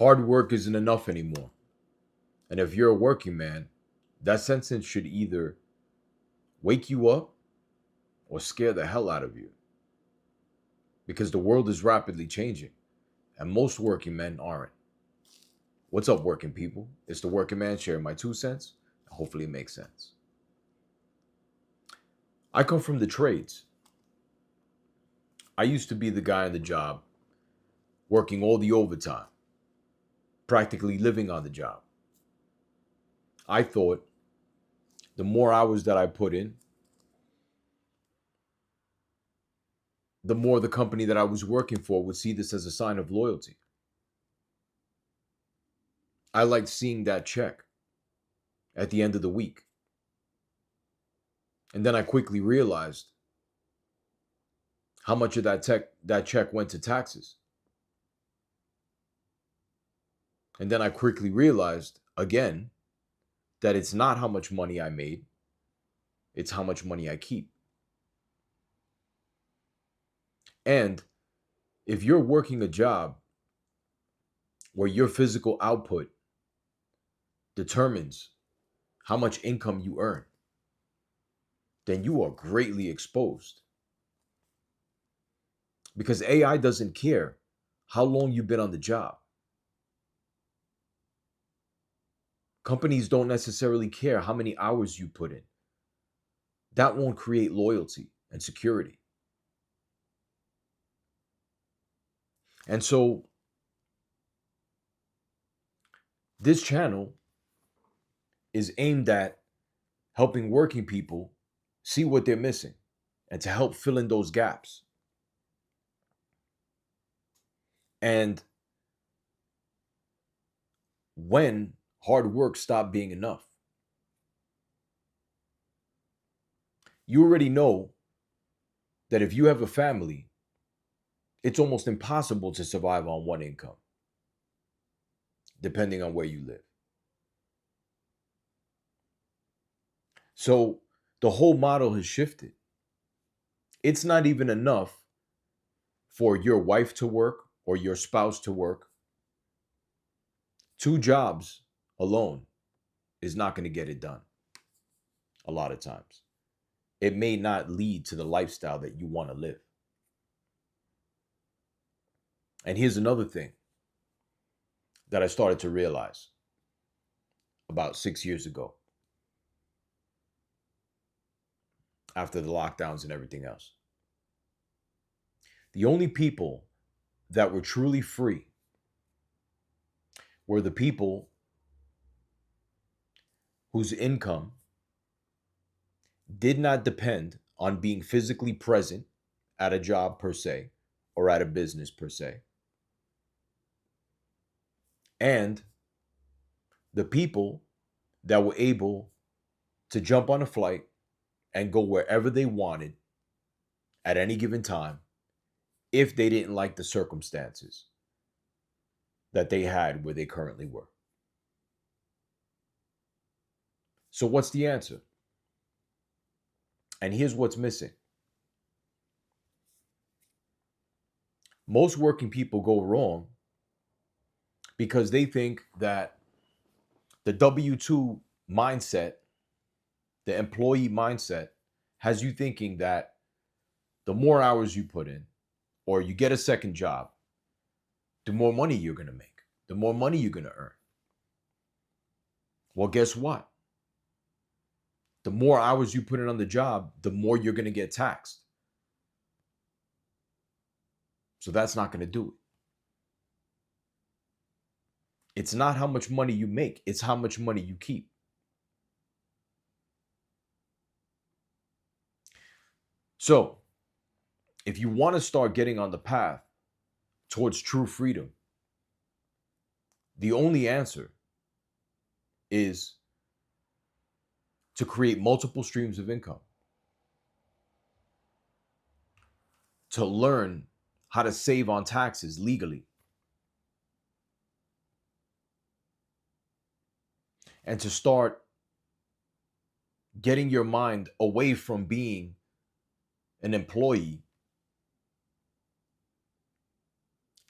Hard work isn't enough anymore. And if you're a working man, that sentence should either wake you up or scare the hell out of you because the world is rapidly changing and most working men aren't. What's up, working people? It's the working man sharing my 2 cents. Hopefully, it makes sense. I come from the trades. I used to be the guy on the job working all the overtime, practically living on the job. I thought the more hours that I put in, the more the company that I was working for would see this as a sign of loyalty. I liked seeing that check at the end of the week. And then I quickly realized how much of that check went to taxes. And then I quickly realized again that it's not how much money I made, it's how much money I keep. And if you're working a job where your physical output determines how much income you earn, then you are greatly exposed. Because AI doesn't care how long you've been on the job. Companies don't necessarily care how many hours you put in. That won't create loyalty and security. And so this channel is aimed at helping working people see what they're missing and to help fill in those gaps. And when hard work stopped being enough, you already know that if you have a family, it's almost impossible to survive on one income, depending on where you live. So the whole model has shifted. It's not even enough for your wife to work or your spouse to work. 2 jobs alone is not going to get it done a lot of times. It may not lead to the lifestyle that you want to live. And here's another thing that I started to realize about 6 years ago after the lockdowns and everything else. The only people that were truly free were the people whose income did not depend on being physically present at a job per se or at a business per se. And the people that were able to jump on a flight and go wherever they wanted at any given time if they didn't like the circumstances that they had where they currently were. So what's the answer? And here's what's missing. Most working people go wrong because they think that the W-2 mindset, the employee mindset, has you thinking that the more hours you put in or you get a second job, the more money you're going to make, the more money you're going to earn. Well, guess what? The more hours you put in on the job, the more you're going to get taxed. So that's not going to do it. It's not how much money you make, it's how much money you keep. So, if you want to start getting on the path towards true freedom, the only answer is to create multiple streams of income, to learn how to save on taxes legally, and to start getting your mind away from being an employee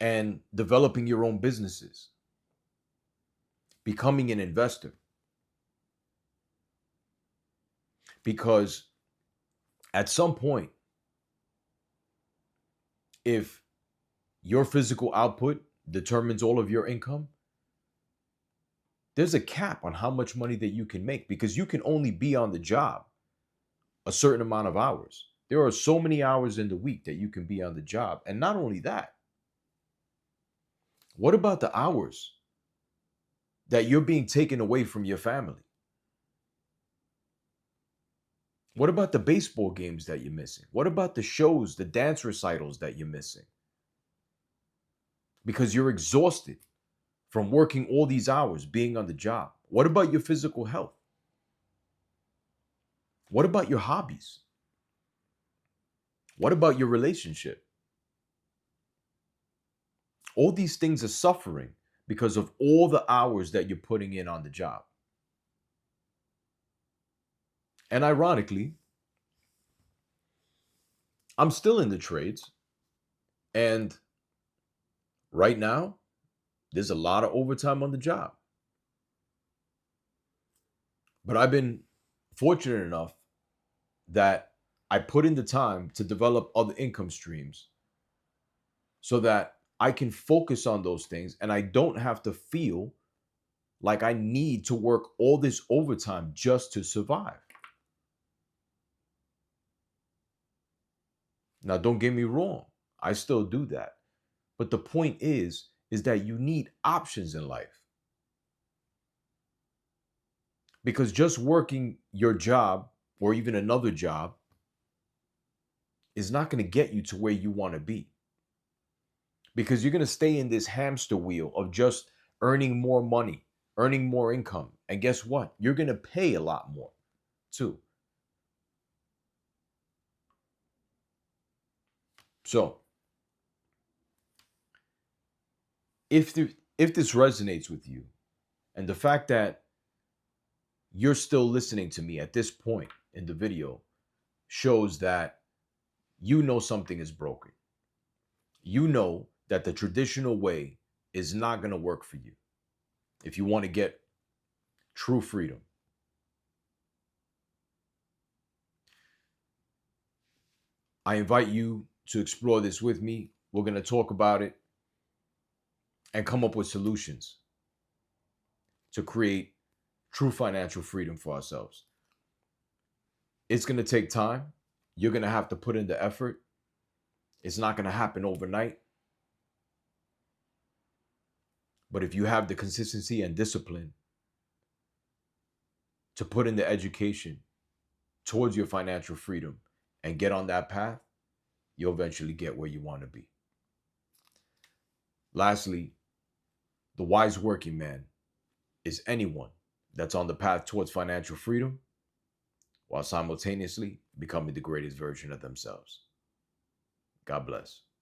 and developing your own businesses. becoming an investor. Because at some point, if your physical output determines all of your income, there's a cap on how much money that you can make, because you can only be on the job a certain amount of hours. There are so many hours in the week that you can be on the job. And not only that, what about the hours that you're being taken away from your family? What about the baseball games that you're missing? What about the shows, the dance recitals that you're missing? Because you're exhausted from working all these hours, being on the job. What about your physical health? What about your hobbies? What about your relationship? All these things are suffering because of all the hours that you're putting in on the job. And ironically, I'm still in the trades. And right now, there's a lot of overtime on the job. But I've been fortunate enough that I put in the time to develop other income streams so that I can focus on those things and I don't have to feel like I need to work all this overtime just to survive. Now, don't get me wrong, I still do that. But the point is that you need options in life. Because just working your job or even another job is not going to get you to where you want to be. Because you're going to stay in this hamster wheel of just earning more money, earning more income. And guess what? You're going to pay a lot more too. So, if this resonates with you, and the fact that you're still listening to me at this point in the video shows that you know something is broken. You know that the traditional way is not going to work for you if you want to get true freedom. I invite you to explore this with me. We're going to talk about it and come up with solutions to create true financial freedom for ourselves. It's going to take time. You're going to have to put in the effort. It's not going to happen overnight. But if you have the consistency and discipline to put in the education towards your financial freedom and get on that path, you'll eventually get where you want to be. Lastly, the wise working man is anyone that's on the path towards financial freedom while simultaneously becoming the greatest version of themselves. God bless.